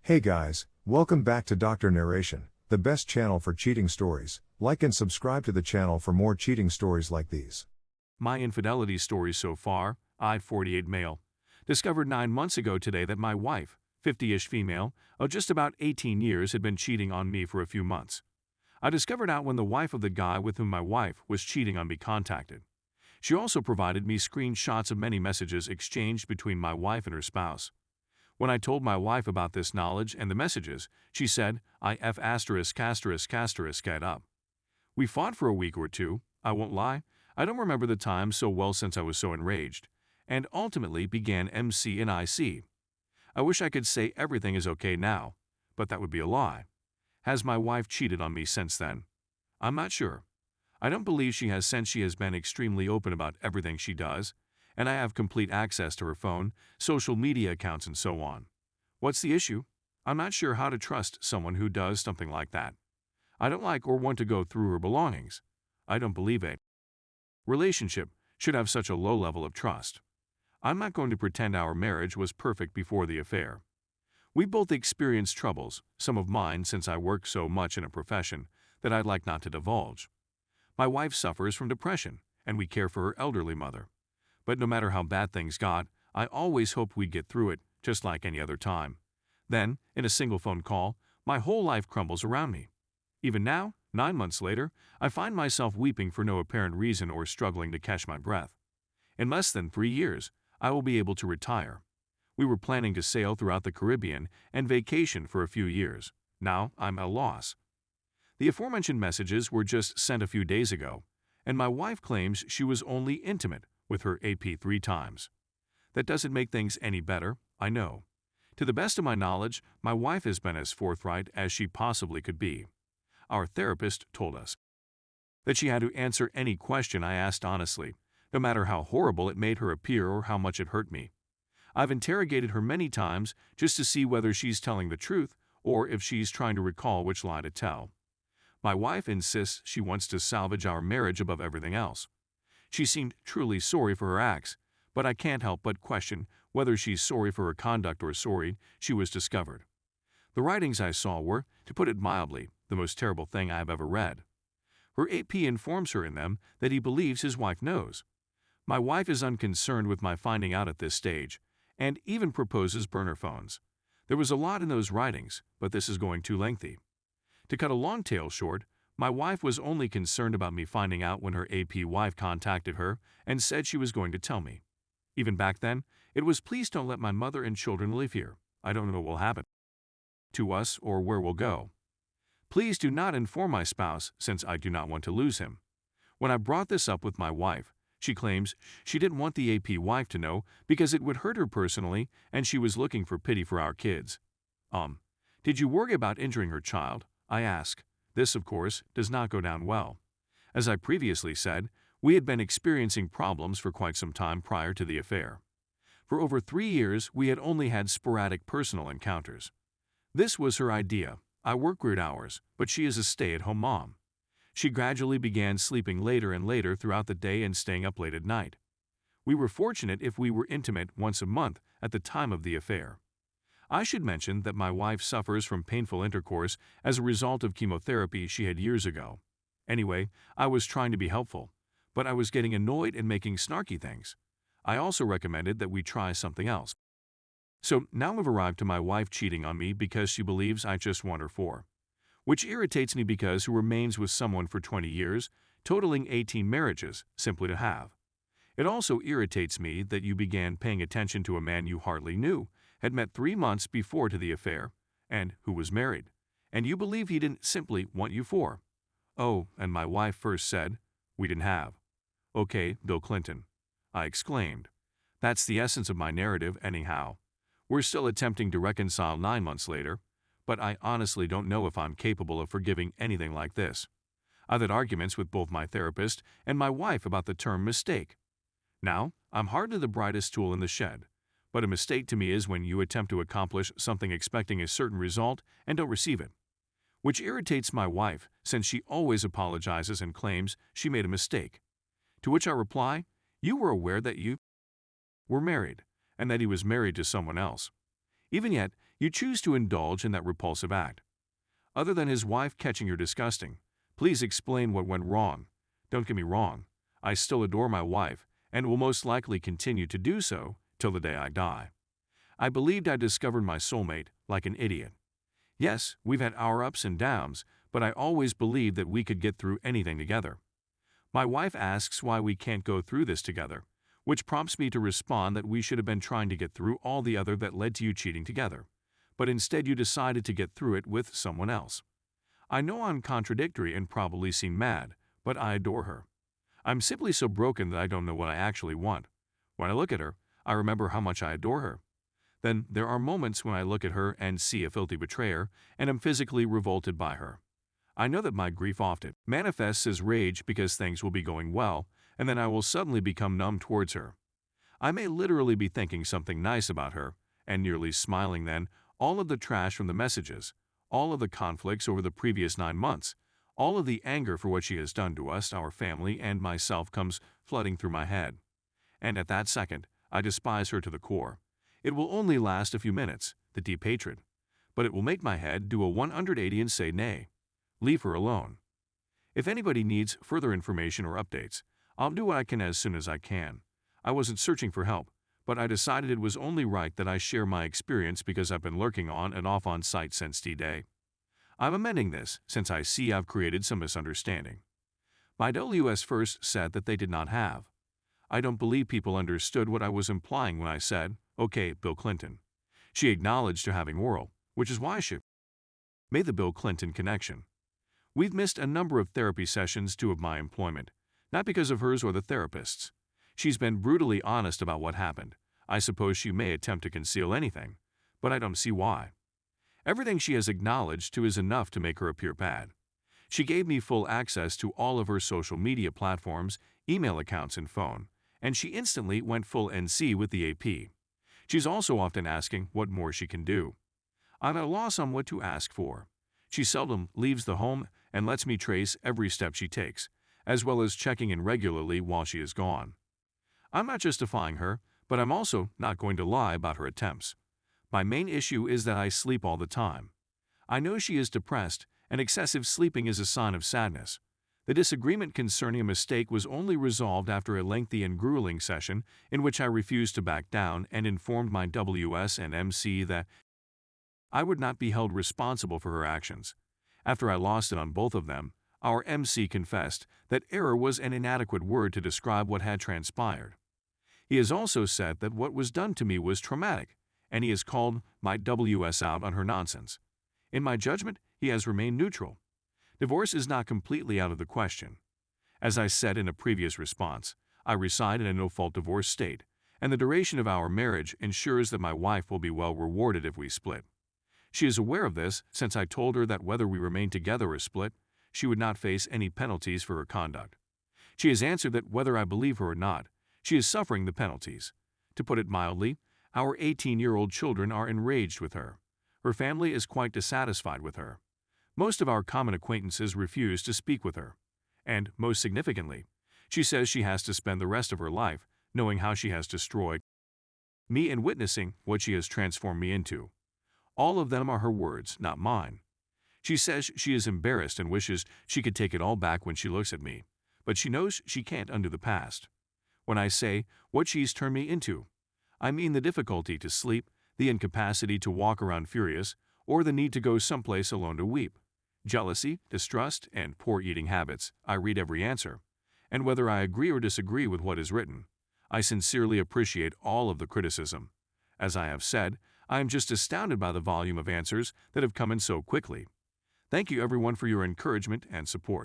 Hey guys, welcome back to Dr. Narration, the best channel for cheating stories. Like and subscribe to the channel for more cheating stories like these. My infidelity stories so far. I, 48 male, discovered 9 months ago today that my wife, 50-ish female, of just about 18 years had been cheating on me for a few months. I discovered out when the wife of the guy with whom my wife was cheating on me contacted. She also provided me screenshots of many messages exchanged between my wife and her spouse. When I told my wife about this knowledge and the messages, she said, I f*** get up. We fought for a week or two. I won't lie, I don't remember the time so well since I was so enraged, and ultimately began MC and IC. I wish I could say everything is okay now, but that would be a lie. Has my wife cheated on me since then? I'm not sure. I don't believe she has, since she has been extremely open about everything she does, and I have complete access to her phone, social media accounts, and so on. What's the issue? I'm not sure how to trust someone who does something like that. I don't like or want to go through her belongings. I don't believe a relationship should have such a low level of trust. I'm not going to pretend our marriage was perfect before the affair. We both experienced troubles, some of mine since I work so much in a profession that I'd like not to divulge. My wife suffers from depression, and we care for her elderly mother. But no matter how bad things got, I always hoped we'd get through it, just like any other time. Then, in a single phone call, my whole life crumbles around me. Even now, 9 months later, I find myself weeping for no apparent reason or struggling to catch my breath. In less than 3 years, I will be able to retire. We were planning to sail throughout the Caribbean and vacation for a few years. Now, I'm at a loss. The aforementioned messages were just sent a few days ago, and my wife claims she was only intimate with her AP 3 times. That doesn't make things any better, I know. To the best of my knowledge, my wife has been as forthright as she possibly could be. Our therapist told us that she had to answer any question I asked honestly, no matter how horrible it made her appear or how much it hurt me. I've interrogated her many times just to see whether she's telling the truth or if she's trying to recall which lie to tell. My wife insists she wants to salvage our marriage above everything else. She seemed truly sorry for her acts, but I can't help but question whether she's sorry for her conduct or sorry she was discovered. The writings I saw were, to put it mildly, the most terrible thing I have ever read. Her AP informs her in them that he believes his wife knows. My wife is unconcerned with my finding out at this stage, and even proposes burner phones. There was a lot in those writings, but this is going too lengthy. To cut a long tale short, my wife was only concerned about me finding out when her AP wife contacted her and said she was going to tell me. Even back then, it was, please don't let my mother and children live here. I don't know what will happen to us or where we'll go. Please do not inform my spouse, since I do not want to lose him. When I brought this up with my wife, she claims she didn't want the AP wife to know because it would hurt her personally and she was looking for pity for our kids. Did you worry about injuring her child? I ask. This, of course, does not go down well. As I previously said, we had been experiencing problems for quite some time prior to the affair. For over 3 years, we had only had sporadic personal encounters. This was her idea. I work weird hours, but she is a stay-at-home mom. She gradually began sleeping later and later throughout the day and staying up late at night. We were fortunate if we were intimate once a month at the time of the affair. I should mention that my wife suffers from painful intercourse as a result of chemotherapy she had years ago. Anyway, I was trying to be helpful, but I was getting annoyed and making snarky things. I also recommended that we try something else. So now we've arrived to my wife cheating on me because she believes I just want her for. Which irritates me because who remains with someone for 20 years, totaling 18 marriages, simply to have. It also irritates me that you began paying attention to a man you hardly knew, had met 3 months before to the affair, and who was married, and you believe he didn't simply want you for. Oh, and my wife first said, we didn't have. Okay, Bill Clinton. I exclaimed. That's the essence of my narrative anyhow. We're still attempting to reconcile 9 months later, but I honestly don't know if I'm capable of forgiving anything like this. I've had arguments with both my therapist and my wife about the term mistake. Now, I'm hardly the brightest tool in the shed, but a mistake to me is when you attempt to accomplish something expecting a certain result and don't receive it. Which irritates my wife, since she always apologizes and claims she made a mistake. To which I reply, you were aware that you were married, and that he was married to someone else. Even yet, You choose to indulge in that repulsive act. Other than his wife catching her disgusting, please explain what went wrong. Don't get me wrong, I still adore my wife and will most likely continue to do so till the day I die. I believed I discovered my soulmate like an idiot. Yes, we've had our ups and downs, but I always believed that we could get through anything together. My wife asks why we can't go through this together, which prompts me to respond that we should have been trying to get through all the other that led to you cheating together, but instead you decided to get through it with someone else. I know I'm contradictory and probably seem mad, but I adore her. I'm simply so broken that I don't know what I actually want. When I look at her, I remember how much I adore her. Then there are moments when I look at her and see a filthy betrayer and am physically revolted by her. I know that my grief often manifests as rage because things will be going well, and then I will suddenly become numb towards her. I may literally be thinking something nice about her, and nearly smiling then, all of the trash from the messages, all of the conflicts over the previous 9 months, all of the anger for what she has done to us, our family, and myself comes flooding through my head. And at that second, I despise her to the core. It will only last a few minutes, the deep hatred, but it will make my head do a 180 and say nay. Leave her alone. If anybody needs further information or updates, I'll do what I can as soon as I can. I wasn't searching for help, but I decided it was only right that I share my experience because I've been lurking on and off on site since D-Day. I'm amending this since I see I've created some misunderstanding. My WS first said that they did not have. I don't believe people understood what I was implying when I said, okay, Bill Clinton. She acknowledged to having oral, which is why she made the Bill Clinton connection. We've missed a number of therapy sessions due to my employment, not because of hers or the therapist's. She's been brutally honest about what happened. I suppose she may attempt to conceal anything, but I don't see why. Everything she has acknowledged to is enough to make her appear bad. She gave me full access to all of her social media platforms, email accounts, and phone, and she instantly went full NC with the AP. She's also often asking what more she can do. I'm at a loss on what to ask for. She seldom leaves the home and lets me trace every step she takes, as well as checking in regularly while she is gone. I'm not justifying her, but I'm also not going to lie about her attempts. My main issue is that I sleep all the time. I know she is depressed, and excessive sleeping is a sign of sadness. The disagreement concerning a mistake was only resolved after a lengthy and grueling session in which I refused to back down and informed my WS and MC that I would not be held responsible for her actions. After I lost it on both of them, our MC confessed that error was an inadequate word to describe what had transpired. He has also said that what was done to me was traumatic, and he has called my WS out on her nonsense. In my judgment, he has remained neutral. Divorce is not completely out of the question. As I said in a previous response, I reside in a no-fault divorce state, and the duration of our marriage ensures that my wife will be well rewarded if we split. She is aware of this since I told her that whether we remain together or split, she would not face any penalties for her conduct. She has answered that whether I believe her or not, she is suffering the penalties. To put it mildly, our 18-year-old children are enraged with her. Her family is quite dissatisfied with her. Most of our common acquaintances refuse to speak with her. And, most significantly, she says she has to spend the rest of her life knowing how she has destroyed me and witnessing what she has transformed me into. All of them are her words, not mine. She says she is embarrassed and wishes she could take it all back when she looks at me, but she knows she can't undo the past. When I say what she's turned me into, I mean the difficulty to sleep, the incapacity to walk around furious, or the need to go someplace alone to weep. Jealousy, distrust, and poor eating habits. I read every answer. And whether I agree or disagree with what is written, I sincerely appreciate all of the criticism. As I have said, I am just astounded by the volume of answers that have come in so quickly. Thank you everyone for your encouragement and support.